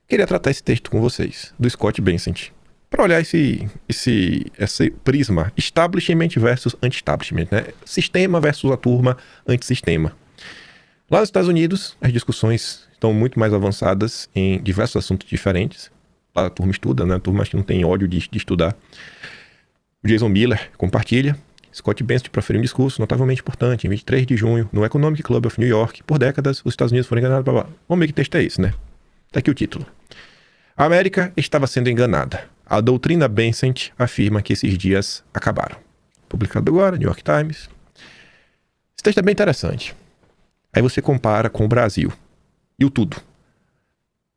Queria tratar esse texto com vocês, do Scott Bessent, para olhar esse prisma establishment versus anti-establishment, né? Sistema versus a turma antissistema. Lá nos Estados Unidos, as discussões estão muito mais avançadas em diversos assuntos diferentes. Lá a turma estuda, né? A turma acho que não tem ódio de estudar. O Jason Miller compartilha. Scott Bessent proferiu um discurso notavelmente importante em 23 de junho no Economic Club of New York. Por décadas, os Estados Unidos foram enganados. Blá, blá. Vamos ver que texto é esse, né? Tá aqui o título. A América estava sendo enganada. A doutrina Bessent afirma que esses dias acabaram. Publicado agora, New York Times. Esse texto é bem interessante. Aí você compara com o Brasil e o tudo,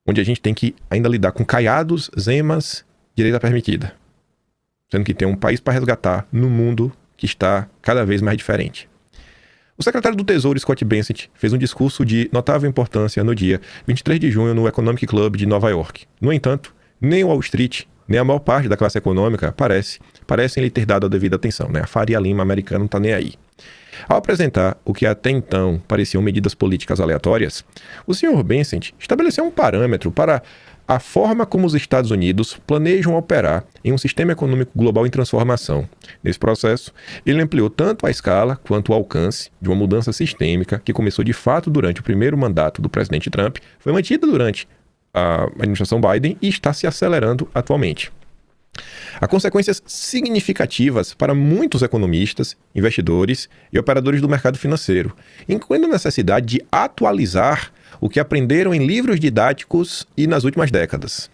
onde a gente tem que ainda lidar com caiados, zemas, direita permitida. Sendo que tem um país para resgatar no mundo que está cada vez mais diferente. O secretário do Tesouro, Scott Bessent, fez um discurso de notável importância no dia 23 de junho no Economic Club de Nova York. No entanto, nem Wall Street, nem a maior parte da classe econômica parecem lhe ter dado a devida atenção, né? A Faria Lima americana não está nem aí. Ao apresentar o que até então pareciam medidas políticas aleatórias, o Sr. Bessent estabeleceu um parâmetro para a forma como os Estados Unidos planejam operar em um sistema econômico global em transformação. Nesse processo, ele ampliou tanto a escala quanto o alcance de uma mudança sistêmica que começou de fato durante o primeiro mandato do presidente Trump, foi mantida durante a administração Biden e está se acelerando atualmente. Há consequências significativas para muitos economistas, investidores e operadores do mercado financeiro, incluindo a necessidade de atualizar o que aprenderam em livros didáticos e nas últimas décadas.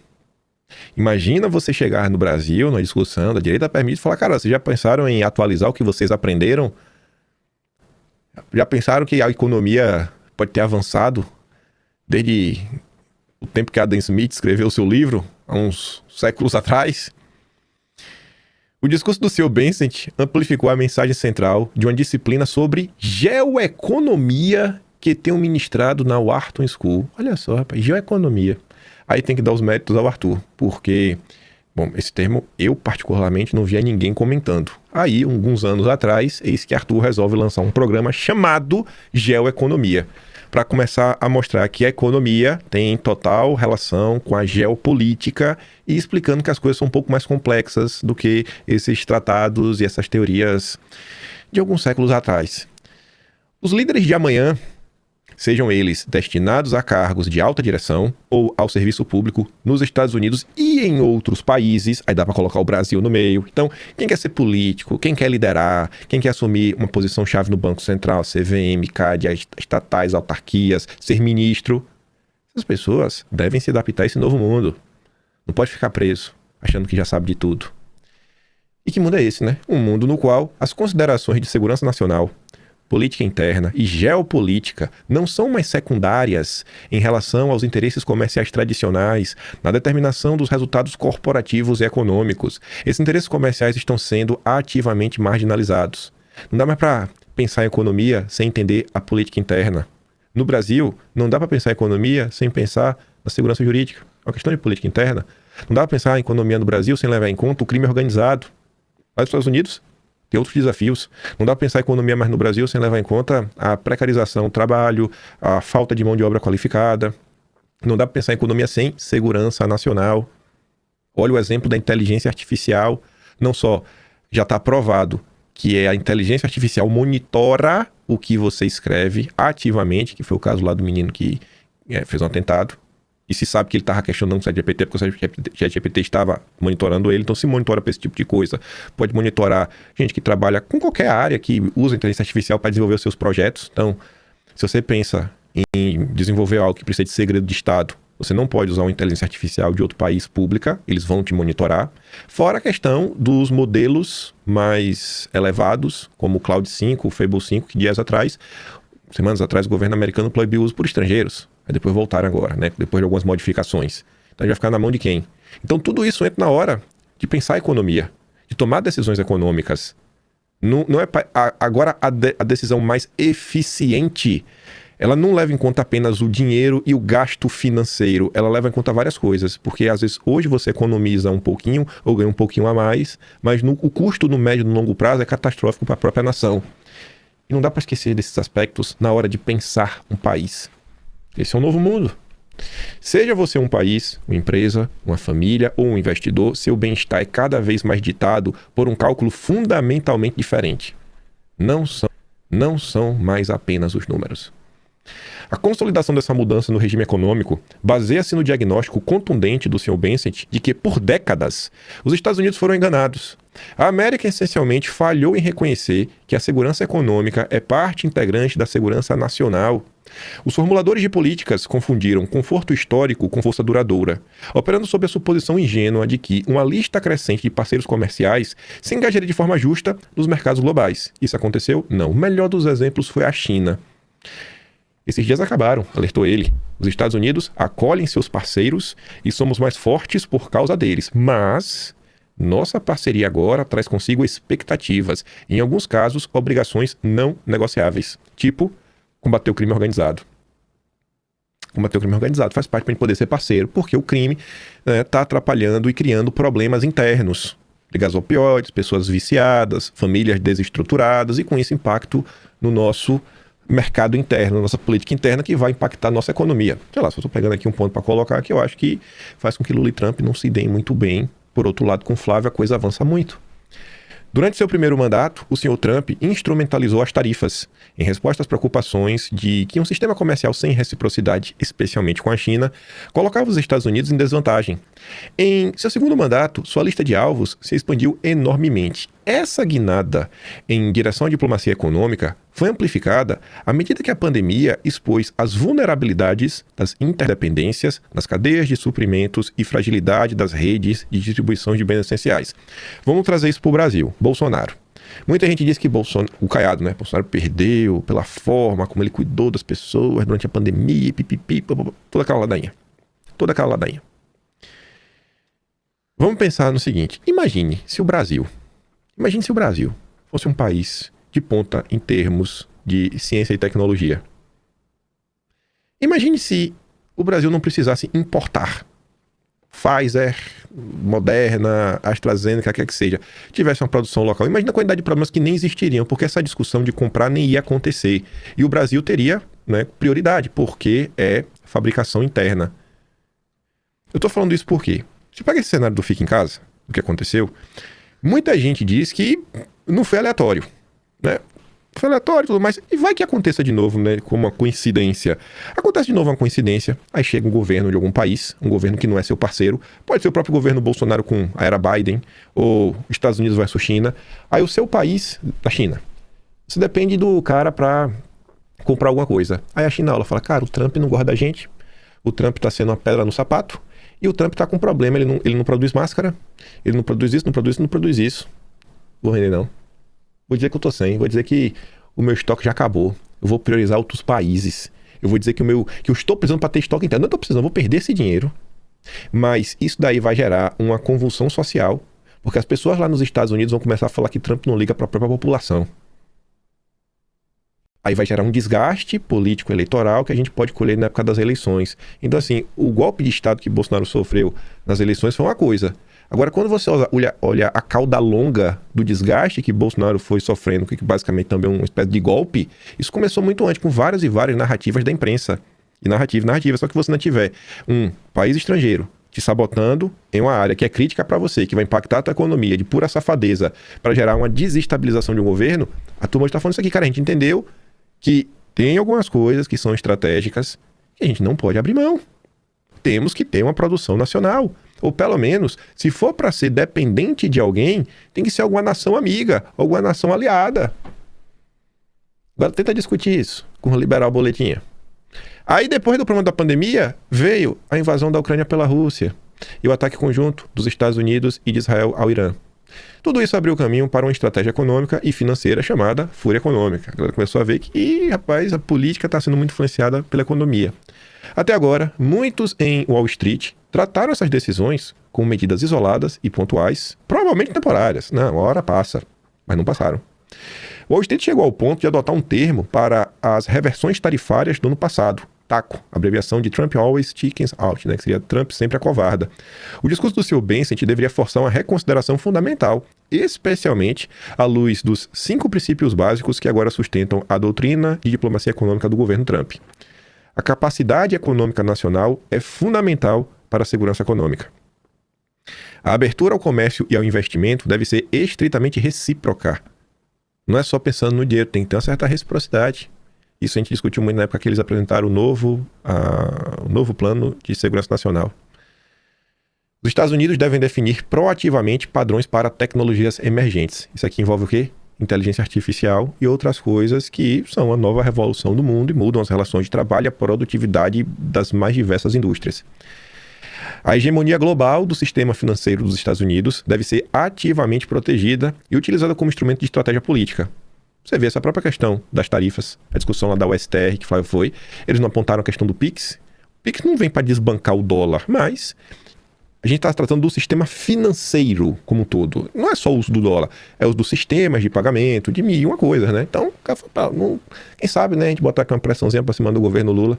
Imagina você chegar no Brasil, na discussão da direita permite, e falar, cara, vocês já pensaram em atualizar o que vocês aprenderam? Já pensaram que a economia pode ter avançado desde o tempo que Adam Smith escreveu o seu livro, há uns séculos atrás? O discurso do Sr. Bessent amplificou a mensagem central de uma disciplina sobre geoeconomia que tem um ministrado na Wharton School. Olha só, rapaz, geoeconomia. Aí tem que dar os méritos ao Arthur, porque, bom, esse termo eu particularmente não via ninguém comentando. Aí, alguns anos atrás, eis que Arthur resolve lançar um programa chamado Geoeconomia, para começar a mostrar que a economia tem total relação com a geopolítica e explicando que as coisas são um pouco mais complexas do que esses tratados e essas teorias de alguns séculos atrás. Os líderes de amanhã, sejam eles destinados a cargos de alta direção ou ao serviço público nos Estados Unidos e em outros países, aí dá para colocar o Brasil no meio. Então, quem quer ser político, quem quer liderar, quem quer assumir uma posição-chave no Banco Central, CVM, CAD, estatais, autarquias, ser ministro, essas pessoas devem se adaptar a esse novo mundo. Não pode ficar preso, achando que já sabe de tudo. E que mundo é esse, né? Um mundo no qual as considerações de segurança nacional, política interna e geopolítica não são mais secundárias em relação aos interesses comerciais tradicionais na determinação dos resultados corporativos e econômicos. Esses interesses comerciais estão sendo ativamente marginalizados. Não dá mais para pensar em economia sem entender a política interna. No Brasil, não dá para pensar em economia sem pensar na segurança jurídica. É uma questão de política interna. Não dá para pensar em economia no Brasil sem levar em conta o crime organizado. Lá nos Estados Unidos, tem outros desafios. Não dá para pensar em economia mais no Brasil sem levar em conta a precarização do trabalho, a falta de mão de obra qualificada. Não dá para pensar em economia sem segurança nacional. Olha o exemplo da inteligência artificial. Não só já está provado que a inteligência artificial monitora o que você escreve ativamente, que foi o caso lá do menino que fez um atentado. E se sabe que ele estava questionando o ChatGPT porque o ChatGPT estava monitorando ele. Então, se monitora para esse tipo de coisa, pode monitorar gente que trabalha com qualquer área que usa inteligência artificial para desenvolver os seus projetos. Então, se você pensa em desenvolver algo que precisa de segredo de Estado, você não pode usar uma inteligência artificial de outro país pública, eles vão te monitorar. Fora a questão dos modelos mais elevados, como o Cloud 5, o Fable 5, que semanas atrás, o governo americano proibiu o uso por estrangeiros. Aí depois voltaram agora, né? Depois de algumas modificações. Então, vai ficar na mão de quem? Então, tudo isso entra na hora de pensar a economia, de tomar decisões econômicas. Não é agora a decisão mais eficiente, ela não leva em conta apenas o dinheiro e o gasto financeiro. Ela leva em conta várias coisas. Porque, às vezes, hoje você economiza um pouquinho ou ganha um pouquinho a mais, mas o custo no médio e no longo prazo é catastrófico para a própria nação. E não dá para esquecer desses aspectos na hora de pensar um país. Esse é um novo mundo. Seja você um país, uma empresa, uma família ou um investidor, seu bem-estar é cada vez mais ditado por um cálculo fundamentalmente diferente. Não são mais apenas os números. A consolidação dessa mudança no regime econômico baseia-se no diagnóstico contundente do Sr. Bessent de que, por décadas, os Estados Unidos foram enganados. A América, essencialmente, falhou em reconhecer que a segurança econômica é parte integrante da segurança nacional. Os formuladores de políticas confundiram conforto histórico com força duradoura, operando sob a suposição ingênua de que uma lista crescente de parceiros comerciais se engajaria de forma justa nos mercados globais. Isso aconteceu? Não. O melhor dos exemplos foi a China. Esses dias acabaram, alertou ele. Os Estados Unidos acolhem seus parceiros e somos mais fortes por causa deles. Mas nossa parceria agora traz consigo expectativas, em alguns casos, obrigações não negociáveis. Tipo, combater o crime organizado. Combater o crime organizado faz parte para a gente poder ser parceiro, porque o crime está atrapalhando e criando problemas internos. Ligados a opioides, pessoas viciadas, famílias desestruturadas e com isso impacto no nosso mercado interno, nossa política interna, que vai impactar a nossa economia. Sei lá, se eu estou pegando aqui um ponto para colocar, que eu acho que faz com que Lula e Trump não se deem muito bem. Por outro lado, com Flávio, a coisa avança muito. Durante seu primeiro mandato, o Sr. Trump instrumentalizou as tarifas, em resposta às preocupações de que um sistema comercial sem reciprocidade, especialmente com a China, colocava os Estados Unidos em desvantagem. Em seu segundo mandato, sua lista de alvos se expandiu enormemente. Essa guinada em direção à diplomacia econômica foi amplificada à medida que a pandemia expôs as vulnerabilidades das interdependências nas cadeias de suprimentos e fragilidade das redes de distribuição de bens essenciais. Vamos trazer isso para o Brasil. Bolsonaro. Muita gente diz que o Caiado, né? Bolsonaro perdeu pela forma como ele cuidou das pessoas durante a pandemia, pipipi, toda aquela ladainha. Toda aquela ladainha. Vamos pensar no seguinte. Imagine se o Brasil fosse um país de ponta em termos de ciência e tecnologia. Imagine se o Brasil não precisasse importar. Pfizer, Moderna, AstraZeneca, quer que seja, tivesse uma produção local. Imagina a quantidade de problemas que nem existiriam, porque essa discussão de comprar nem ia acontecer. E o Brasil teria, né, prioridade, porque é fabricação interna. Eu estou falando isso porque, se pega esse cenário do Fica em Casa, o que aconteceu, muita gente diz que não foi aleatório, né? Foi aleatório e tudo mais. E vai que aconteça de novo, né? Como uma coincidência. Acontece de novo uma coincidência. Aí chega um governo de algum país, um governo que não é seu parceiro. Pode ser o próprio governo Bolsonaro com a era Biden, ou Estados Unidos versus China. Aí o seu país, da China, você depende do cara pra comprar alguma coisa. Aí a China ela fala, cara, o Trump não gosta da gente. O Trump tá sendo uma pedra no sapato. E o Trump tá com um problema. Ele não produz máscara. Ele não produz isso, não produz isso, não produz isso. Vou vender não. Vou dizer que eu tô sem, vou dizer que o meu estoque já acabou. Eu vou priorizar outros países. Eu vou dizer que eu estou precisando para ter estoque interno. Não estou precisando, eu vou perder esse dinheiro. Mas isso daí vai gerar uma convulsão social, porque as pessoas lá nos Estados Unidos vão começar a falar que Trump não liga para a própria população. Aí vai gerar um desgaste político eleitoral que a gente pode colher na época das eleições. Então assim, o golpe de Estado que Bolsonaro sofreu nas eleições foi uma coisa. Agora, quando você olha a cauda longa do desgaste que Bolsonaro foi sofrendo, que basicamente também é uma espécie de golpe, isso começou muito antes, com várias e várias narrativas da imprensa. E narrativa. Só que você não tiver um país estrangeiro te sabotando em uma área que é crítica para você, que vai impactar a tua economia de pura safadeza para gerar uma desestabilização de um governo, a turma está falando isso aqui, cara, a gente entendeu que tem algumas coisas que são estratégicas que a gente não pode abrir mão. Temos que ter uma produção nacional. Ou pelo menos, se for para ser dependente de alguém, tem que ser alguma nação amiga, alguma nação aliada. Agora tenta discutir isso com o liberal boletinha. Aí depois do problema da pandemia, veio a invasão da Ucrânia pela Rússia e o ataque conjunto dos Estados Unidos e de Israel ao Irã. Tudo isso abriu o caminho para uma estratégia econômica e financeira chamada fúria econômica. A galera começou a ver que, rapaz, a política está sendo muito influenciada pela economia. Até agora, muitos em Wall Street trataram essas decisões como medidas isoladas e pontuais, provavelmente temporárias. Não, uma hora passa, mas não passaram. Wall Street chegou ao ponto de adotar um termo para as reversões tarifárias do ano passado, TACO, abreviação de Trump Always Chickens Out, né, que seria Trump sempre acovarda. O discurso do Sr. Bessent deveria forçar uma reconsideração fundamental, especialmente à luz dos 5 princípios básicos que agora sustentam a doutrina de diplomacia econômica do governo Trump. A capacidade econômica nacional é fundamental para a segurança econômica. A abertura ao comércio e ao investimento deve ser estritamente recíproca. Não é só pensando no dinheiro, tem que ter uma certa reciprocidade. Isso a gente discutiu muito na época que eles apresentaram o novo plano de segurança nacional. Os Estados Unidos devem definir proativamente padrões para tecnologias emergentes. Isso aqui envolve o quê? Inteligência artificial e outras coisas que são a nova revolução do mundo e mudam as relações de trabalho e a produtividade das mais diversas indústrias. A hegemonia global do sistema financeiro dos Estados Unidos deve ser ativamente protegida e utilizada como instrumento de estratégia política. Você vê essa própria questão das tarifas, a discussão lá da USTR que Flávio foi, eles não apontaram a questão do PIX. O PIX não vem para desbancar o dólar, mas a gente está tratando do sistema financeiro como um todo. Não é só o uso do dólar, é o uso dos sistemas de pagamento, de mil e uma coisa, né? Então, quem sabe, né, a gente botar aqui uma pressãozinha para cima do governo Lula.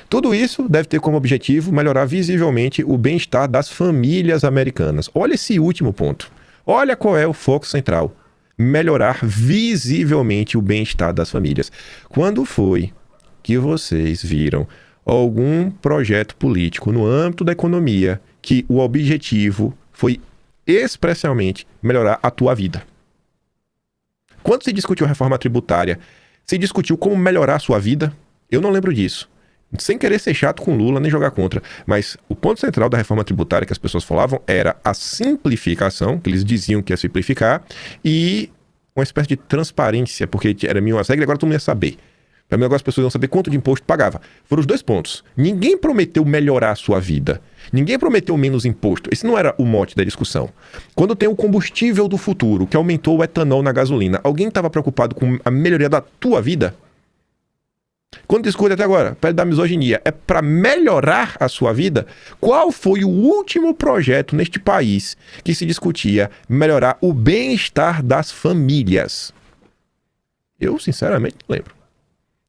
Tudo isso deve ter como objetivo melhorar visivelmente o bem-estar das famílias americanas. Olha esse último ponto. Olha qual é o foco central. Melhorar visivelmente o bem-estar das famílias. Quando foi que vocês viram algum projeto político no âmbito da economia que o objetivo foi expressamente melhorar a tua vida? Quando se discutiu a reforma tributária, se discutiu como melhorar a sua vida? Eu não lembro disso. Sem querer ser chato com Lula nem jogar contra, mas o ponto central da reforma tributária que as pessoas falavam era a simplificação, que eles diziam que ia simplificar, e uma espécie de transparência, porque era minha regra e agora todo mundo ia saber. Para mim agora as pessoas iam saber quanto de imposto pagava. Foram os dois pontos. Ninguém prometeu melhorar a sua vida. Ninguém prometeu menos imposto. Esse não era o mote da discussão. Quando tem o combustível do futuro, que aumentou o etanol na gasolina, alguém estava preocupado com a melhoria da tua vida? Quando discute até agora, perto da misoginia, é para melhorar a sua vida? Qual foi o último projeto neste país que se discutia melhorar o bem-estar das famílias? Eu, sinceramente, não lembro.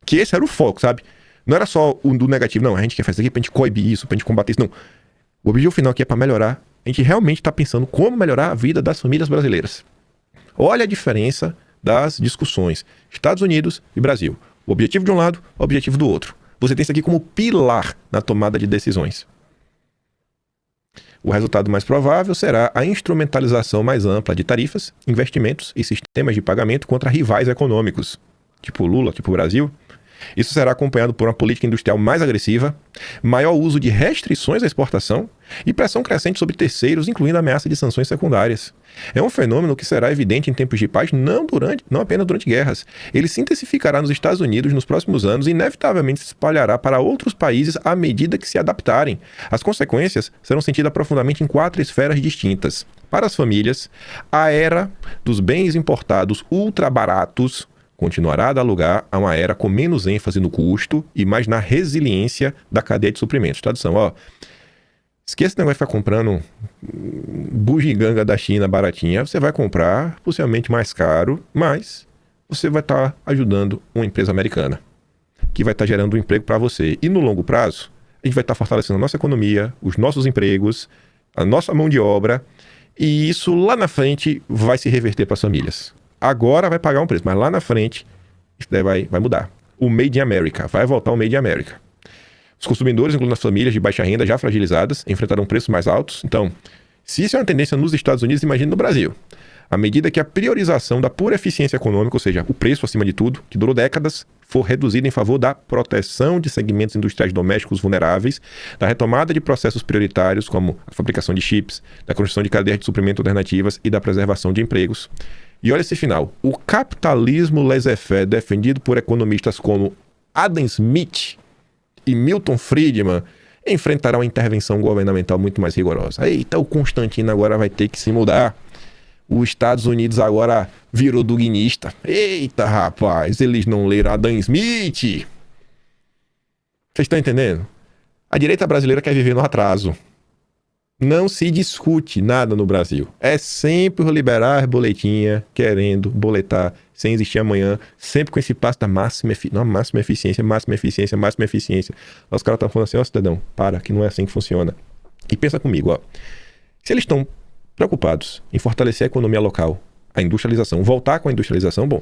Que esse era o foco, sabe? Não era só o do negativo, não. A gente quer fazer isso aqui pra gente coibir isso, pra gente combater isso, não. O objetivo final aqui é para melhorar. A gente realmente está pensando como melhorar a vida das famílias brasileiras. Olha a diferença das discussões. Estados Unidos e Brasil. O objetivo de um lado, o objetivo do outro. Você tem isso aqui como pilar na tomada de decisões. O resultado mais provável será a instrumentalização mais ampla de tarifas, investimentos e sistemas de pagamento contra rivais econômicos, tipo Lula, tipo Brasil. Isso será acompanhado por uma política industrial mais agressiva, maior uso de restrições à exportação e pressão crescente sobre terceiros, incluindo a ameaça de sanções secundárias. É um fenômeno que será evidente em tempos de paz, não apenas durante guerras. Ele se intensificará nos Estados Unidos nos próximos anos e inevitavelmente se espalhará para outros países à medida que se adaptarem. As consequências serão sentidas profundamente em 4 esferas distintas. Para as famílias, a era dos bens importados ultra baratos continuará a dar lugar a uma era com menos ênfase no custo e mais na resiliência da cadeia de suprimentos. Tradução, esqueça esse negócio de ficar comprando bugiganga da China baratinha. Você vai comprar, possivelmente mais caro, mas você vai estar ajudando uma empresa americana, que vai estar gerando um emprego para você. E no longo prazo, a gente vai estar fortalecendo a nossa economia, os nossos empregos, a nossa mão de obra, e isso lá na frente vai se reverter para as famílias. Agora vai pagar um preço, mas lá na frente isso daí vai mudar. O Made in America, vai voltar o Made in America. Os consumidores, incluindo as famílias de baixa renda já fragilizadas, enfrentarão preços mais altos. Então, se isso é uma tendência nos Estados Unidos, imagine no Brasil. À medida que a priorização da pura eficiência econômica, ou seja, o preço acima de tudo, que durou décadas, for reduzida em favor da proteção de segmentos industriais domésticos vulneráveis, da retomada de processos prioritários como a fabricação de chips, da construção de cadeias de suprimento alternativas e da preservação de empregos. E olha esse final. O capitalismo laissez-faire defendido por economistas como Adam Smith e Milton Friedman enfrentará uma intervenção governamental muito mais rigorosa. Eita, o Constantino agora vai ter que se mudar. Os Estados Unidos agora virou duguinista. Eita, rapaz, eles não leram Adam Smith. Vocês estão entendendo? A direita brasileira quer viver no atraso. Não se discute nada no Brasil. É sempre liberar boletinha, querendo boletar, sem existir amanhã, sempre com esse passo da máxima eficiência. Os caras estão falando assim, cidadão, para, que não é assim que funciona. E pensa comigo, se eles estão preocupados em fortalecer a economia local, a industrialização, voltar com a industrialização, bom,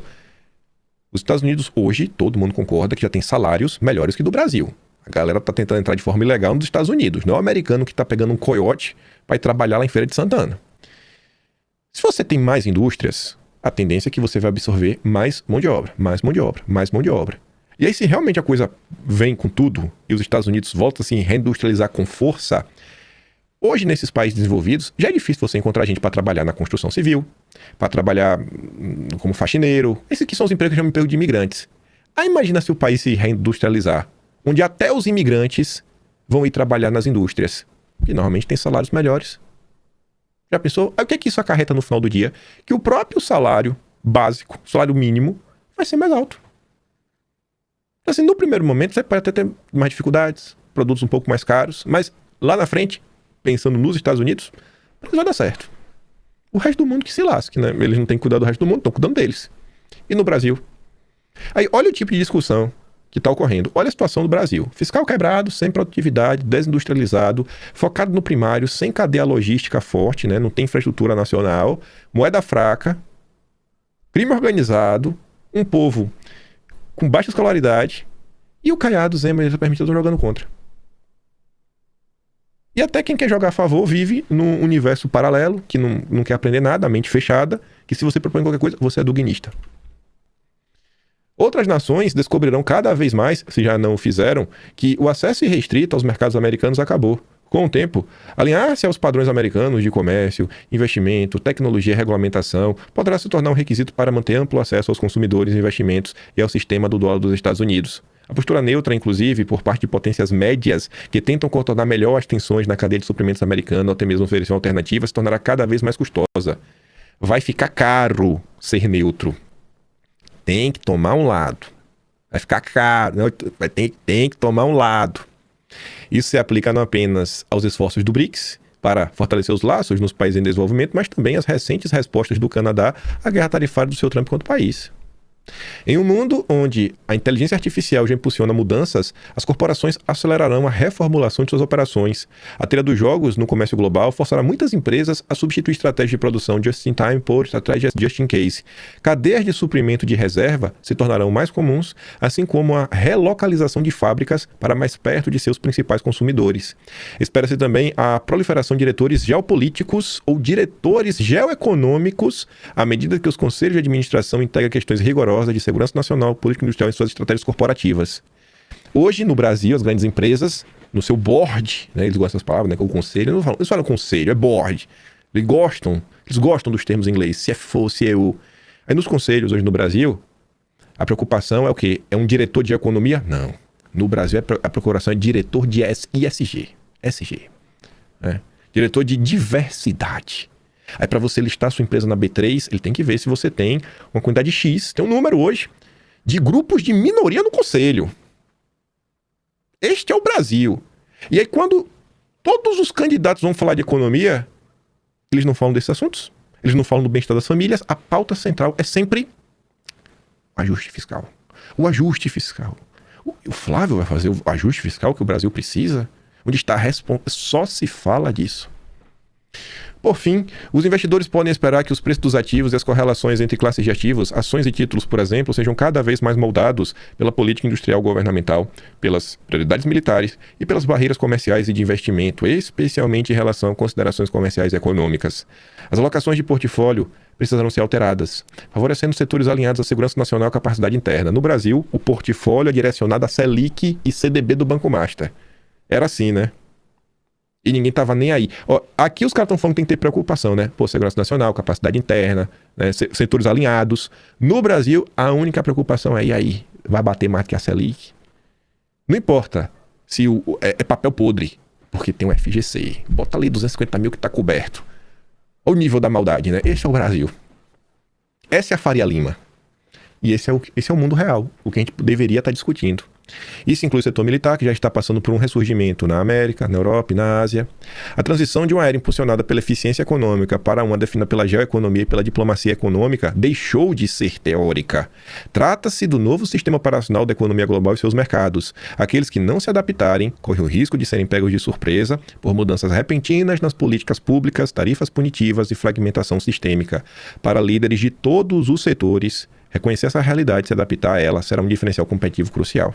Os Estados Unidos hoje, todo mundo concorda que já tem salários melhores que do Brasil. A galera tá tentando entrar de forma ilegal nos Estados Unidos. Não é o americano que tá pegando um coiote para ir trabalhar lá em Feira de Santana. Se você tem mais indústrias, a tendência é que você vai absorver mais mão de obra, mais mão de obra, mais mão de obra. E aí, se realmente a coisa vem com tudo e os Estados Unidos voltam assim, a reindustrializar com força, hoje nesses países desenvolvidos já é difícil você encontrar gente para trabalhar na construção civil, para trabalhar como faxineiro. Esses que são os empregos que chamam de emprego de imigrantes. Aí imagina se o país se reindustrializar, onde até os imigrantes vão ir trabalhar nas indústrias, que normalmente tem salários melhores. Já pensou? Aí o que é que isso acarreta no final do dia? Que o próprio salário básico, salário mínimo, vai ser mais alto. Então, assim, no primeiro momento você pode até ter mais dificuldades, produtos um pouco mais caros, mas lá na frente, pensando nos Estados Unidos, vai dar certo. O resto do mundo que se lasque, né? Eles não têm que cuidar do resto do mundo, estão cuidando deles. E no Brasil? Aí olha o tipo de discussão que está ocorrendo. Olha a situação do Brasil. Fiscal quebrado, sem produtividade, desindustrializado, focado no primário, sem cadeia logística forte, né? Não tem infraestrutura nacional, moeda fraca, crime organizado, um povo com baixa escolaridade e o Caiado, Zema e a permitido estão jogando contra. E até quem quer jogar a favor vive num universo paralelo, que não quer aprender nada, a mente fechada, que se você propõe qualquer coisa, você é duguinista. Outras nações descobrirão cada vez mais, se já não o fizeram, que o acesso irrestrito aos mercados americanos acabou. Com o tempo, alinhar-se aos padrões americanos de comércio, investimento, tecnologia e regulamentação poderá se tornar um requisito para manter amplo acesso aos consumidores, investimentos e ao sistema do dólar dos Estados Unidos. A postura neutra, inclusive, por parte de potências médias que tentam contornar melhor as tensões na cadeia de suprimentos americana ou até mesmo oferecer uma alternativa, se tornará cada vez mais custosa. Vai ficar caro ser neutro. Tem que tomar um lado. Vai ficar caro. Tem que tomar um lado. Isso se aplica não apenas aos esforços do BRICS para fortalecer os laços nos países em desenvolvimento, mas também às recentes respostas do Canadá à guerra tarifária do seu Trump contra o país. Em um mundo onde a inteligência artificial já impulsiona mudanças, as corporações acelerarão a reformulação de suas operações. A teoria dos jogos no comércio global forçará muitas empresas a substituir estratégias de produção just-in-time por estratégias just-in-case. Cadeias de suprimento de reserva se tornarão mais comuns, assim como a relocalização de fábricas para mais perto de seus principais consumidores. Espera-se também a proliferação de diretores geopolíticos ou diretores geoeconômicos à medida que os conselhos de administração integram questões rigorosas de segurança nacional, política industrial e suas estratégias corporativas. Hoje, no Brasil, as grandes empresas, no seu board, né, eles gostam dessas palavras, né, que é o conselho, eles falam conselho, é board. Eles gostam dos termos em inglês, CFO, CEO. Aí nos conselhos, hoje no Brasil, a preocupação é o quê? É um diretor de economia? Não. No Brasil, a procuração é diretor de ISG. SG. Né? Diretor de diversidade. Aí para você listar a sua empresa na B3, ele tem que ver se você tem uma quantidade X, tem um número hoje, de grupos de minoria no conselho. Este é o Brasil. E aí quando todos os candidatos vão falar de economia, eles não falam desses assuntos, eles não falam do bem-estar das famílias, a pauta central é sempre o ajuste fiscal. O ajuste fiscal. O Flávio vai fazer o ajuste fiscal que o Brasil precisa? Onde está a resposta? Só se fala disso. Por fim, os investidores podem esperar que os preços dos ativos e as correlações entre classes de ativos, ações e títulos, por exemplo, sejam cada vez mais moldados pela política industrial governamental, pelas prioridades militares e pelas barreiras comerciais e de investimento, especialmente em relação a considerações comerciais e econômicas. As alocações de portfólio precisarão ser alteradas, favorecendo setores alinhados à segurança nacional e capacidade interna. No Brasil, o portfólio é direcionado a Selic e CDB do Banco Master. Era assim, né? E ninguém tava nem aí. Ó, aqui os caras estão falando que tem que ter preocupação, né? Pô, segurança nacional, capacidade interna, né? Setores alinhados. No Brasil, a única preocupação é, e aí? Vai bater mais que a Selic? Não importa se é papel podre, porque tem um FGC. Bota ali 250 mil que tá coberto. Olha o nível da maldade, né? Esse é o Brasil. Essa é a Faria Lima. E esse é o mundo real, o que a gente deveria estar discutindo. Isso inclui o setor militar, que já está passando por um ressurgimento na América, na Europa e na Ásia. A transição de uma era impulsionada pela eficiência econômica para uma definida pela geoeconomia e pela diplomacia econômica deixou de ser teórica. Trata-se do novo sistema operacional da economia global e seus mercados. Aqueles que não se adaptarem correm o risco de serem pegos de surpresa por mudanças repentinas nas políticas públicas, tarifas punitivas e fragmentação sistêmica. Para líderes de todos os setores, Reconhecer essa realidade e se adaptar a ela será um diferencial competitivo crucial.